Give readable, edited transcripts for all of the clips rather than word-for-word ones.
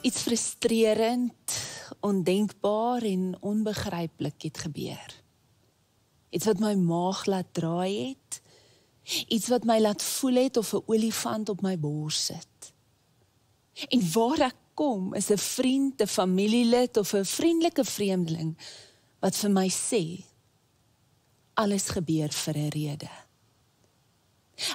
Iets frustrerend, ondenkbaar en onbegryplik het gebeur. Iets wat my maag laat draai het, iets wat my laat voel het of 'n olifant op my bors sit. En waar ek kom is 'n vriend, 'n familielid of 'n vriendelike vreemdeling wat vir my sê, alles gebeur vir 'n rede.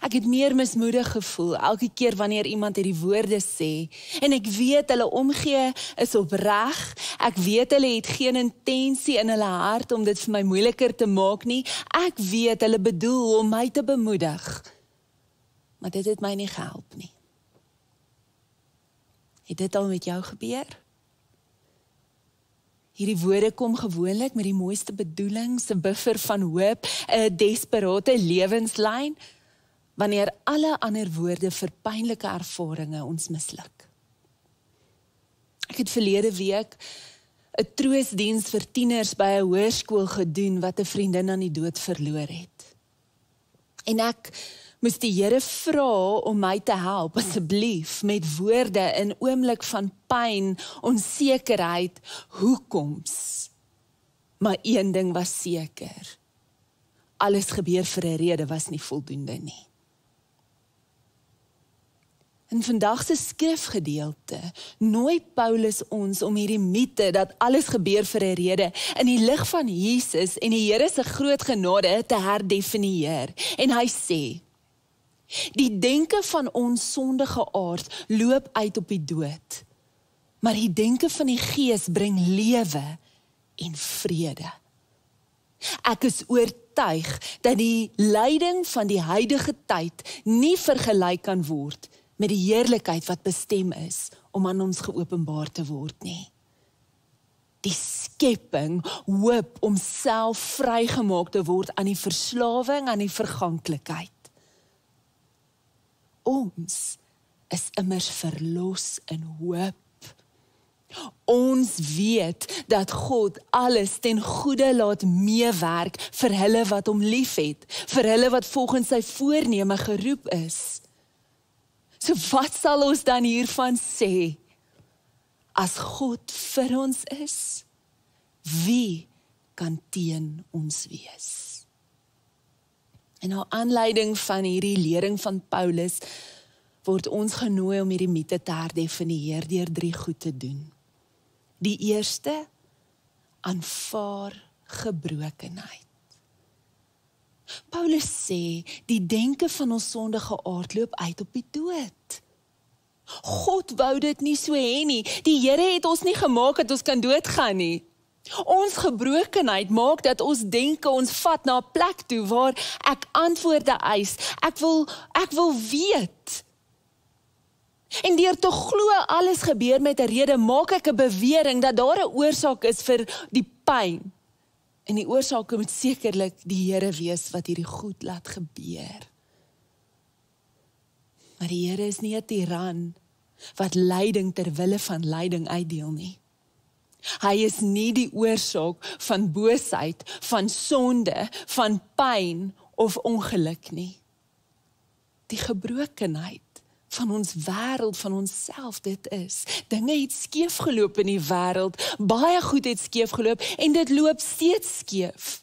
Ek het meer mismoedig gevoel elke keer wanneer iemand hierdie woorde sê en ek weet hulle omgee is opreg, ek weet hulle het geen intensie in hulle hart om dit vir my moeiliker te maak nie, ek weet hulle bedoel om my te bemoedig, maar dit het my nie gehelp nie. Het dit al met jou gebeur? Hierdie woorde kom gewoonlik met die mooiste bedoelings, 'n buffer van hoop, 'n desperate lewenslyn, wanneer alle ander woorde vir pynlike ervarings ons misluk. Ek het verlede week 'n troostdiens vir tieners by 'n hoërskool gedoen wat 'n vriendin aan die dood verloor het. En ek moes die Here vra om my te help, asseblief, met woorde in oomblik van pyn, onsekerheid, hoekoms. Maar een ding was seker. Alles gebeur vir 'n rede was nie voldoende nie. In vandag se skrifgedeelte nooi Paulus ons om hierdie mite dat alles gebeur vir 'n rede in die lig van Jesus en die Here se groot genade te herdefinieer. En hy sê, die denke van ons sondige aard loop uit op die dood, maar die denke van die Gees bring lewe en vrede. Ek is oortuig dat die lyding van die huidige tyd nie vergelyk kan word met die heerlikheid wat bestem is om aan ons geopenbaar te word nie. Die skepping hoop om self vrygemaak te word aan die verslawing, aan die verganklikheid. Ons is immers verlos in hoop. Ons weet dat God alles ten goeie laat meewerk vir hulle wat hom liefhet, vir hulle wat volgens sy voorneme geroep is. So wat sal ons dan hiervan sê? As God vir ons is, wie kan teen ons wees? En na aanleiding van hierdie lering van Paulus, word ons genooi om hierdie mite te herdefinieer deur 3 goed te doen. Die eerste, aanvaar gebrokenheid. Paulus sê, die denke van ons sondige aard loop uit op die dood. God wou dit nie so hê nie. Die Here het ons nie gemaak dat ons kan doodgaan nie. Ons gebrokenheid maak dat ons denke ons vat na 'n plek toe waar ek antwoorde eis. Ek wil weet. En deur te glo alles gebeur met 'n rede, maak ek 'n bewering dat daar 'n oorsaak is vir die pyn. En die oorsaak moet sekerlik die Here wees wat hierdie goed laat gebeur. Maar die Here is nie 'n tiran wat lyding ter wille van lyding uitdeel nie. Hy is nie die oorsaak van boosheid, van sonde, van pyn of ongeluk nie. Die gebrokenheid van ons wêreld, van onsself, dit is. Dinge het skeef geloop in die wêreld, baie goed het skeef geloop en dit loop steeds skeef.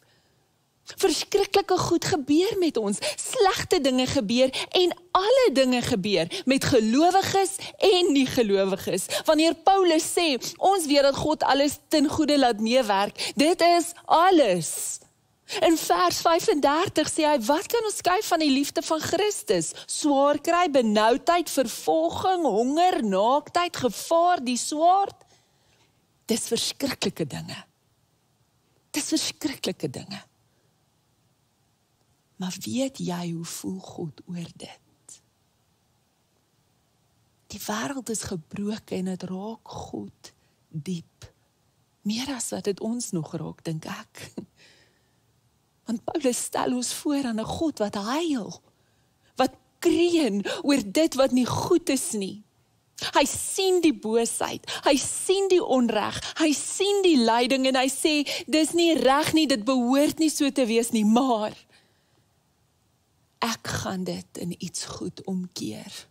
Verskriklike goed gebeur met ons, slegte dinge gebeur en alle dinge gebeur met gelowiges en nie-gelowiges. Wanneer Paulus sê, ons weet dat God alles ten goeie laat meewerk, dit is alles. In vers 35 sê hy, wat kan ons skei van die liefde van Christus? Swaar kry, benoudheid, vervolging, honger, naaktheid, gevaar, die swaard. Dis verskriklike dinge. Dis verskriklike dinge. Maar weet jy hoe voel God oor dit? Die wêreld is gebroken en dit raak God diep. Meer as wat dit ons nog raak, dink ek. Want Paulus stel ons voor aan 'n God wat huil, wat kreun oor dit wat nie goed is nie. Hy sien die boosheid, hy sien die onreg, hy sien die lyding en hy sê, dis nie reg nie, dit behoort nie so te wees nie, maar ek gaan dit in iets goed omkeer.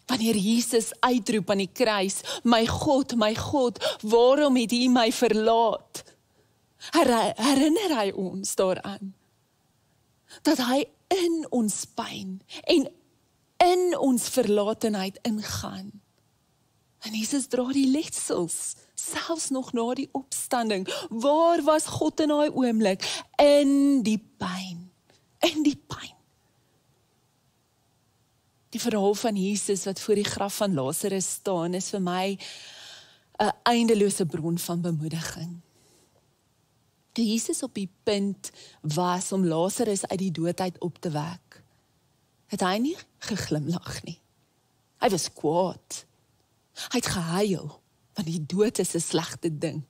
Wanneer Jesus uitroep aan die kruis, my God, waarom het U my verlaat? Herinner hy ons daaraan, dat hy in ons pyn en in ons verlatenheid ingaan. En Jesus dra die letsels, selfs nog na die opstanding. Waar was God in daai oomblik? In die pyn. In die pyn. Die verhaal van Jesus wat voor die graf van Lazarus staan, is vir my 'n eindelose bron van bemoediging. Toe Jesus op die punt was om Lazarus uit die dood uit op te wek, het hy nie geglimlag nie. Hy was kwaad. Hy het gehuil, want die dood is 'n slegte ding.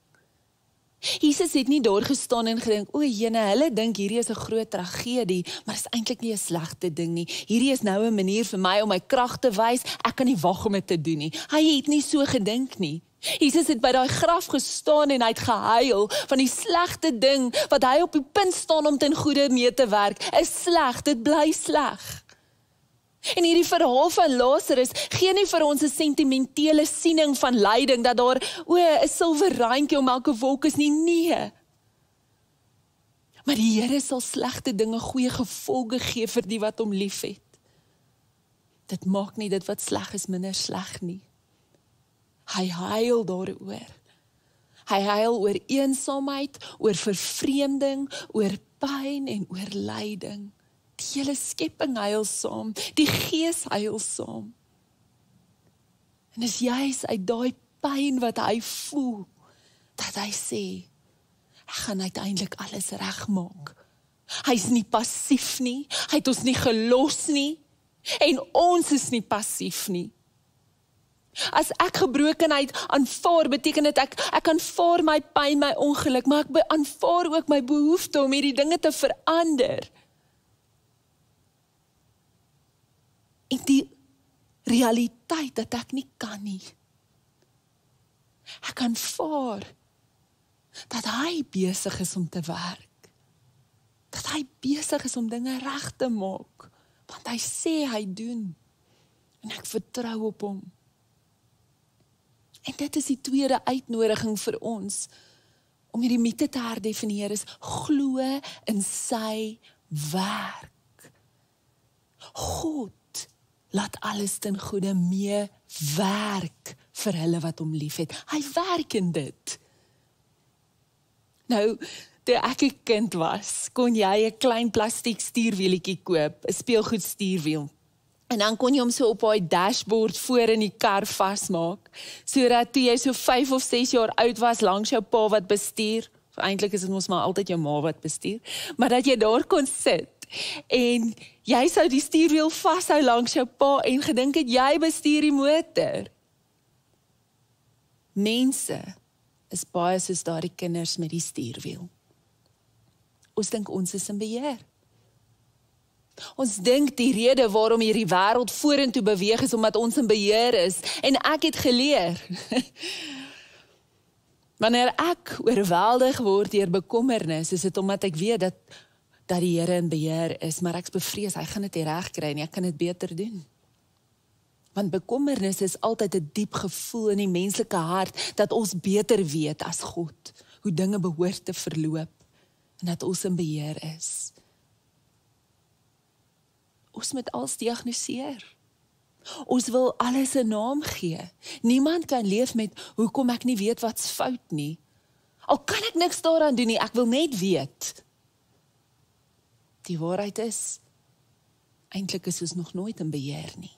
Jesus het nie daar gestaan en gedink, o jene, hulle dink hierdie is 'n groot tragedie, maar is eintlik nie 'n slegte ding nie. Hierdie is nou 'n manier vir my om my krag te wys, ek kan nie wag om dit te doen nie. Hy het nie so gedink nie. Jesus het by daai graf gestaan en hy het gehuil van die slegte ding wat hy op die punt staan om ten goeie mee te werk. Is sleg, dit bly sleg. En hierdie verhaal van Lazarus gee nie vir ons 'n sentimentele siening van lyding, dat daar 'n silwer randjie om elke wolk is nie, nee. Maar die Here sal slegte dinge goeie gevolge gee vir die wat hom liefhet. Dit maak nie dit wat sleg is minder sleg nie. Hy huil daaroor. Hy huil oor eensaamheid, oor vervreemding, oor pyn en oor lyding. Die hele skepping huil saam, die Gees huil saam. En dis juis uit daai pyn wat hy voel, dat hy sê, ek gaan uiteindelik alles regmaak. Hy's nie passief nie, hy het ons nie gelos nie, en ons is nie passief nie. As ek gebrokenheid aanvaar, beteken dit ek aanvaar my pyn, my ongeluk, maar ek aanvaar ook my behoefte om hierdie dinge te verander. En die realiteit dat ek nie kan nie. Ek aanvaar dat hy besig is om te werk. Dat hy besig is om dinge reg te maak. Want hy sê hy doen. En ek vertrou op hom. En dit is die tweede uitnodiging vir ons, om hierdie mite te herdefinieer, is glo in sy werk. God laat alles ten goeie mee werk vir hulle wat hom liefhet. Hy werk in dit. Nou, toe ek 'n kind was, kon jy 'n klein plastiek stuurwielietjie koop, 'n speelgoed stuurwiel. En dan kon jy hom so op daai dashboard voor in die kar vasmaak, sodat toe jy so 5 of 6 jaar oud was, langs jou pa wat bestuur, eintlik is dit mos maar altyd jou ma wat bestuur, maar dat jy daar kon sit, en jy sou die stuurwiel vashou langs jou pa, en gedink het jy bestuur die motor. Mense is baie soos daardie kinders met die stuurwiel. Ons dink ons is in beheer. Ons dink die rede waarom hierdie wêreld vorentoe beweeg is omdat ons in beheer is. En ek het geleer. Wanneer ek oorweldig word deur bekommernis, is dit omdat ek weet dat die Here in beheer is, maar ek bevrees, hy gaan dit nie reg kry nie, ek kan dit beter doen. Want bekommernis is altyd 'n diep gevoel in die menslike hart, dat ons beter weet as God, hoe dinge behoort te verloop, en dat ons in beheer is. Ons moet alles diagnoseer. Ons wil alles 'n naam gee. Niemand kan leef met, hoekom ek nie weet wat's fout nie. Al kan ek niks daaraan doen nie, ek wil net weet. Die waarheid is, eintlik is ons nog nooit in beheer nie.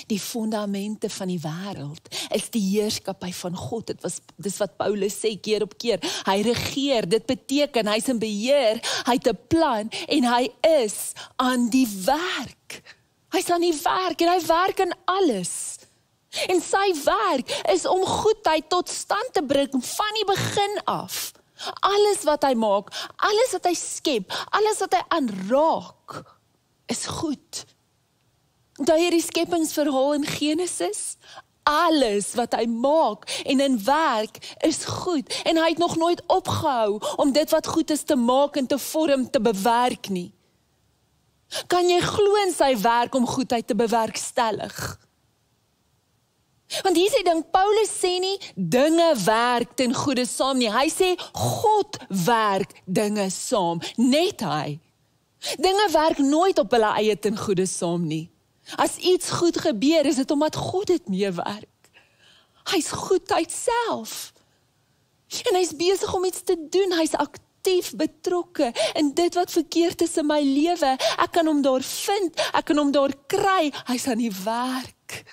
Die fondamente van die wêreld is die heerskappy van God. Dis wat Paulus sê keer op keer. Hy regeer, dit beteken hy's in beheer, hy het 'n plan en hy is aan die werk. Hy's aan die werk en hy werk in alles. En sy werk is om goedheid tot stand te bring van die begin af. Alles wat hy maak, alles wat hy skep, alles wat hy aanraak, is goed. Daar hierdie skepingsverhaal in Genesis, alles wat hy maak en in werk is goed. En hy het nog nooit opgehou om dit wat goed is te maak en te vorm, te bewerk nie. Kan jy glo in sy werk om goedheid te bewerkstellig? Want hier sê ding, Paulus sê nie, dinge werk ten goeie saam nie. Hy sê, God werk dinge saam, net hy. Dinge werk nooit op hulle eie ten goeie saam nie. As iets goed gebeur, is dit omdat God dit meewerk. Hy's goedheid self. En hy's besig om iets te doen, hy's aktief betrokke in dit wat verkeerd is in my lewe. Ek kan hom daar vind, ek kan hom daar kry, hy's aan die werk.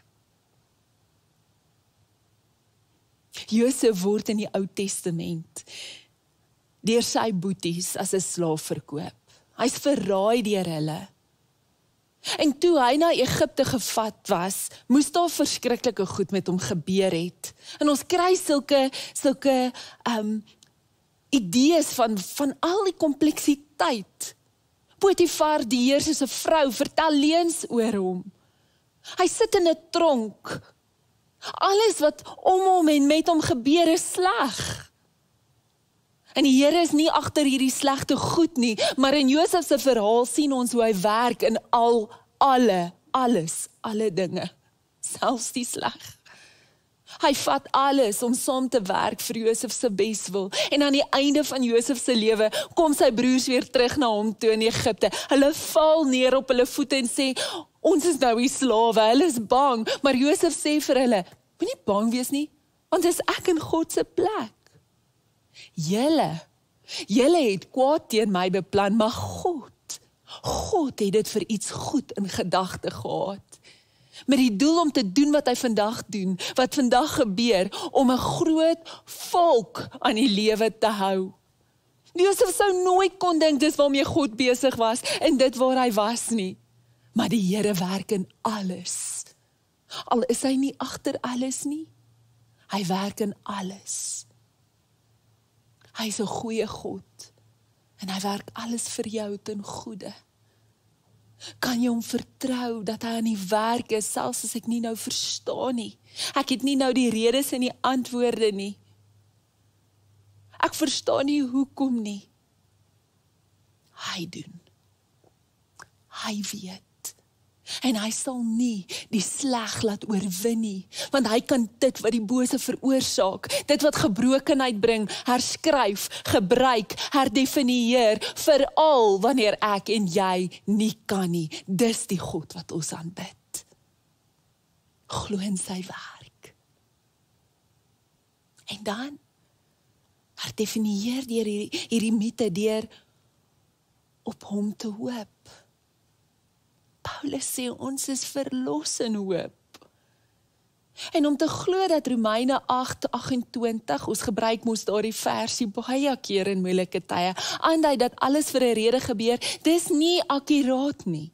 Josef word in die Ou Testament deur sy boeties as 'n slaaf verkoop. Hy's verraai deur hulle. En toe hy na Egipte gevat was, moes daar verskriklike goed met hom gebeur het. En ons kry sulke idees van al die kompleksiteit. Potifar, die heer se vrou, vertel leuns oor hom. Hy sit in 'n tronk. Alles wat om hom en met hom gebeur is sleg. En die Here is nie agter hierdie slegte goed nie, maar in Josef se verhaal sien ons hoe hy werk in alle dinge, selfs die sleg. Hy vat alles om saam te werk vir Josef se beswil. En aan die einde van Josef se lewe kom sy broers weer terug na hom toe in Egipte. Hulle val neer op hulle voete en sê, ons is nou die slawe, hulle is bang. Maar Josef sê vir hulle, moenie bang wees nie, want dis ek in God se plek. Julle het kwaad teen my beplan, maar God het dit vir iets goed in gedagte gehad. Met die doel om te doen wat hy vandag doen, wat vandag gebeur, om 'n groot volk aan die lewe te hou. Josef sou nooit kon dink dis waarmee God besig was, en dit waar hy was nie. Maar die Here werk in alles. Al is hy nie agter alles nie, hy werk in alles. Hy is 'n goeie God, en hy werk alles vir jou ten goeie. Kan jy hom vertrou dat hy aan die werk is, selfs as ek nie nou verstaan nie. Ek het nie nou die redes en die antwoorde nie. Ek verstaan nie hoekom nie. Hy doen. Hy weet. En hy sal nie die sleg laat oorwin nie, want hy kan dit wat die bose veroorsaak, dit wat gebrokenheid bring, herskryf, gebruik, herdefinieer, veral wanneer ek en jy nie kan nie. Dis die God wat ons aanbid. Glo in sy werk. En dan herdefinieer deur hierdie mite deur op hom te hoop. Paulus sê ons is verlos in hoop. En om te glo dat Romeine 8:28, ons gebruik mos daardie versie baie keer in moeilike tye, aandui dat alles vir 'n rede gebeur, dis nie akkuraat nie.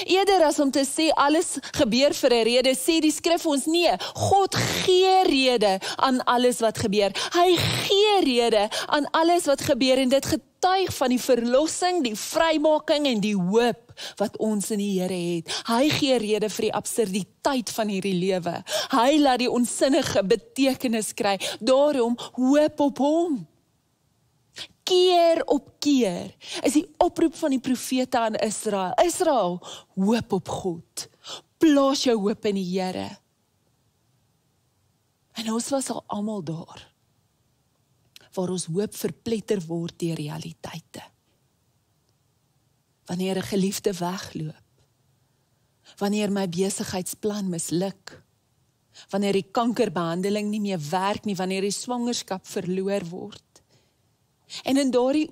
Eerder as om te sê alles gebeur vir 'n rede, sê die skrif ons nee, God gee rede aan alles wat gebeur. Hy gee rede aan alles wat gebeur en dit getuig van die verlossing, die vrymaking en die hoop wat ons in die Here het. Hy gee rede vir die absurditeit van hierdie lewe. Hy laat die onsinnige betekenis kry. Daarom hoop op hom. Keer op keer is die oproep van die profete aan Israel. Israel, hoop op God. Plaas jou hoop in die Here. En ons was al almal daar, waar ons hoop verpletter word deur realiteite. Wanneer 'n geliefde wegloop, wanneer my besigheidsplan misluk, wanneer die kankerbehandeling nie meer werk nie, wanneer die swangerskap verloor word. En in daardie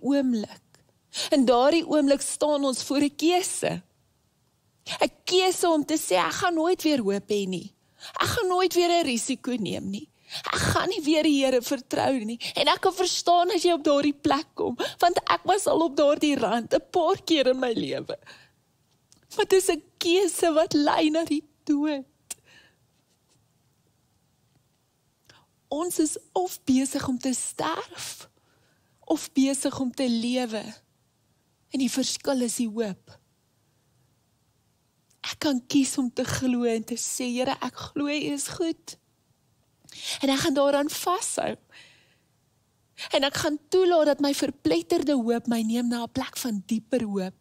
oomblik staan ons voor 'n keuse. 'n Keuse om te sê, ek gaan nooit weer hoop hê nie. Ek gaan nooit weer 'n risiko neem nie. Ek gaan nie weer die Here vertrou nie. En ek kan verstaan as jy op daardie plek kom, want ek was al op daardie rand 'n paar keer in my lewe. Maar dit is 'n keuse wat lei na die dood. Ons is of besig om te sterf, of besig om te lewe. En die verskil is die hoop. Ek kan kies om te glo en te sê, Here, ek glo U is goed. En ek gaan daaraan vashou. En ek gaan toelaat dat my verpletterde hoop my neem na 'n plek van dieper hoop.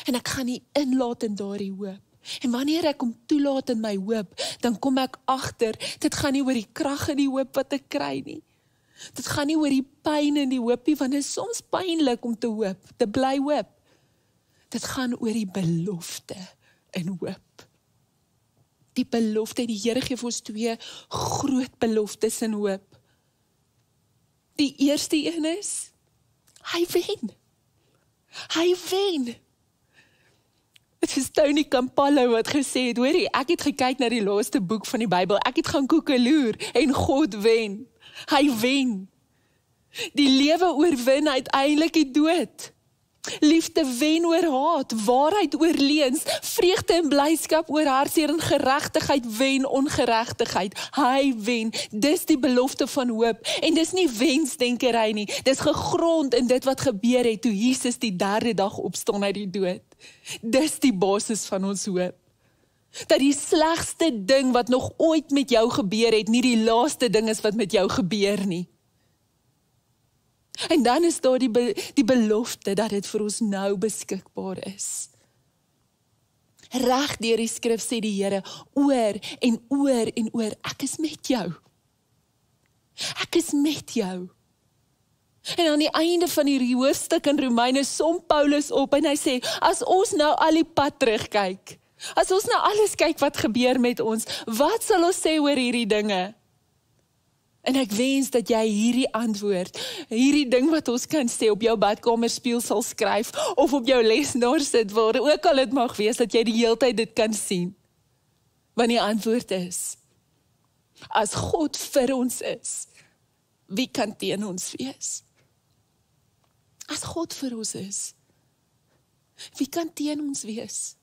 En ek gaan nie inlaat in daardie hoop. En wanneer ek hom toelaat in my hoop, dan kom ek agter, dit gaan nie oor die krag in die hoop wat ek kry nie. Dit gaan nie oor die pyn in die hoop nie, want dit is soms pynlik om te hoop, te bly hoop. Dit gaan oor die belofte in hoop. Die belofte, en die Here gee vir ons 2 groot beloftes in hoop. Die eerste een is, hy wen. Hy wen. Dit is Tony Campolo wat gesê het, hoorie, ek het gekyk na die laaste boek van die Bybel, ek het gaan koekeloer, en God wen. Hy wen. Die lewe oorwin uiteindelik die dood. Liefde wen oor haat, waarheid oor leuns, vreugde en blyskap oor hartseer en geregtigheid wen ongeregtigheid. Hy wen. Dis die belofte van hoop. En dis nie wensdenkery nie. Dis gegrond in dit wat gebeur het toe Jesus die 3de dag opstaan uit die dood. Dis die basis van ons hoop. Dat die slegste ding wat nog ooit met jou gebeur het, nie die laaste ding is wat met jou gebeur nie. En dan is daar die belofte dat dit vir ons nou beskikbaar is. Reg deur die skrif sê die Here, oor en oor en oor, ek is met jou. Ek is met jou. En aan die einde van hierdie hoofstuk in Romeine som Paulus op en hy sê, as ons nou al die pad terugkyk, as ons nou alles kyk wat gebeur met ons, wat sal ons sê oor hierdie dinge? En ek wens dat jy hierdie antwoord, hierdie ding wat ons kan sê op jou badkamerspieël sal skryf, of op jou lesenaar sit, waar ook al dit mag wees, dat jy die hele tyd dit kan sien. Want die antwoord is, as God vir ons is, wie kan teen ons wees? As God vir ons is, wie kan teen ons wees?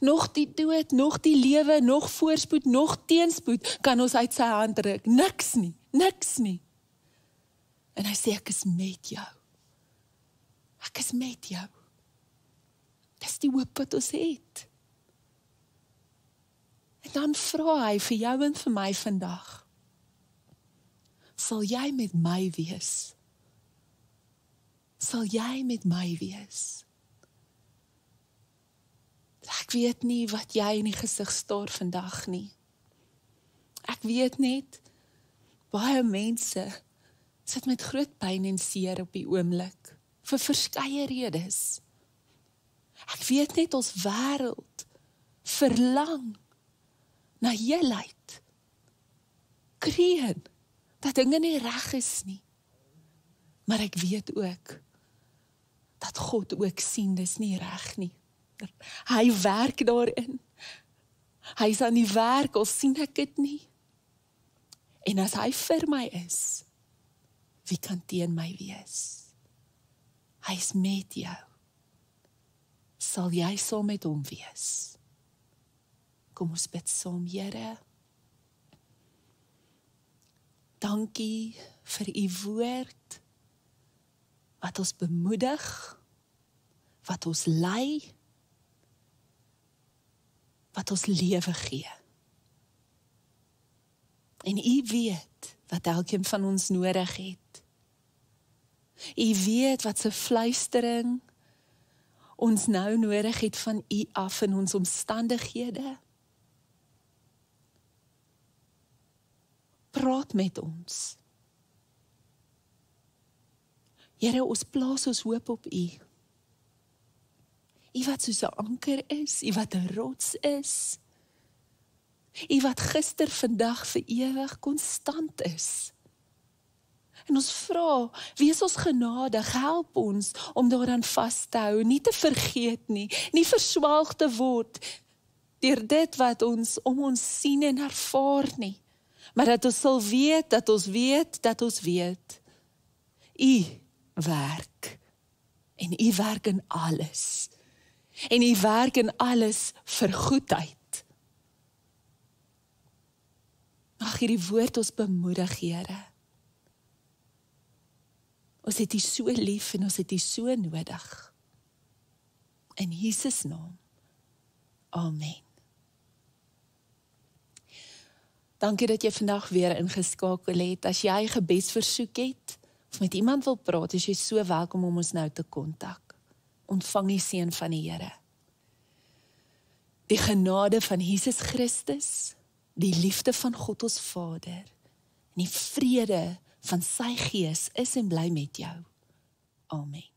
Nog die dood, nog die lewe, nog voorspoed, nog teenspoed, kan ons uit sy hand ruk. Niks nie, niks nie. En hy sê, ek is met jou. Ek is met jou. Dis die hoop wat ons het. En dan vra hy vir jou en vir my vandag, sal jy met my wees? Sal jy met my wees? Ek weet nie wat jy in die gesig staar vandag nie. Ek weet net, baie mense sit met groot pyn en seer op die oomblik, vir verskeie redes. Ek weet net ons wêreld verlang na heelheid, kreun, dat dinge nie reg is nie. Maar ek weet ook, dat God ook sien, dis nie reg nie. Hy werk daarin. Hy is aan die werk, al sien ek dit nie. En as hy vir my is, wie kan teen my wees? Hy is met jou. Sal jy saam met hom wees? Kom ons bid saam, Here. Dankie vir u woord, wat ons bemoedig, wat ons lei, wat ons lewe gee. En u weet wat elkeen van ons nodig het. U weet wat se fluistering ons nou nodig het van u af in ons omstandighede. Praat met ons. Here, ons plaas ons hoop op u. U wat soos 'n anker is, u wat 'n rots is, u wat gister, vandag, vir ewig konstant is. En ons vra, wees ons genadig, help ons om daaraan vas te hou, nie te vergeet nie, nie verswelg te word deur dit wat ons om ons sien en ervaar nie, maar dat ons sal weet, dat ons weet, dat ons weet, u werk, en u werk in alles, en u werk in alles vir goedheid. Mag hierdie woord ons bemoedig, Here. Ons het u so lief en ons het u so nodig. In Jesus naam. Amen. Dankie dat jy vandag weer ingeskakel het. As jy gebedsversoek het, of met iemand wil praat, is jy so welkom om ons nou te kontak. ontvang die seën van die Here. Die genade van Jesus Christus, die liefde van God ons Vader, en die vrede van sy Gees is en bly met jou. Amen.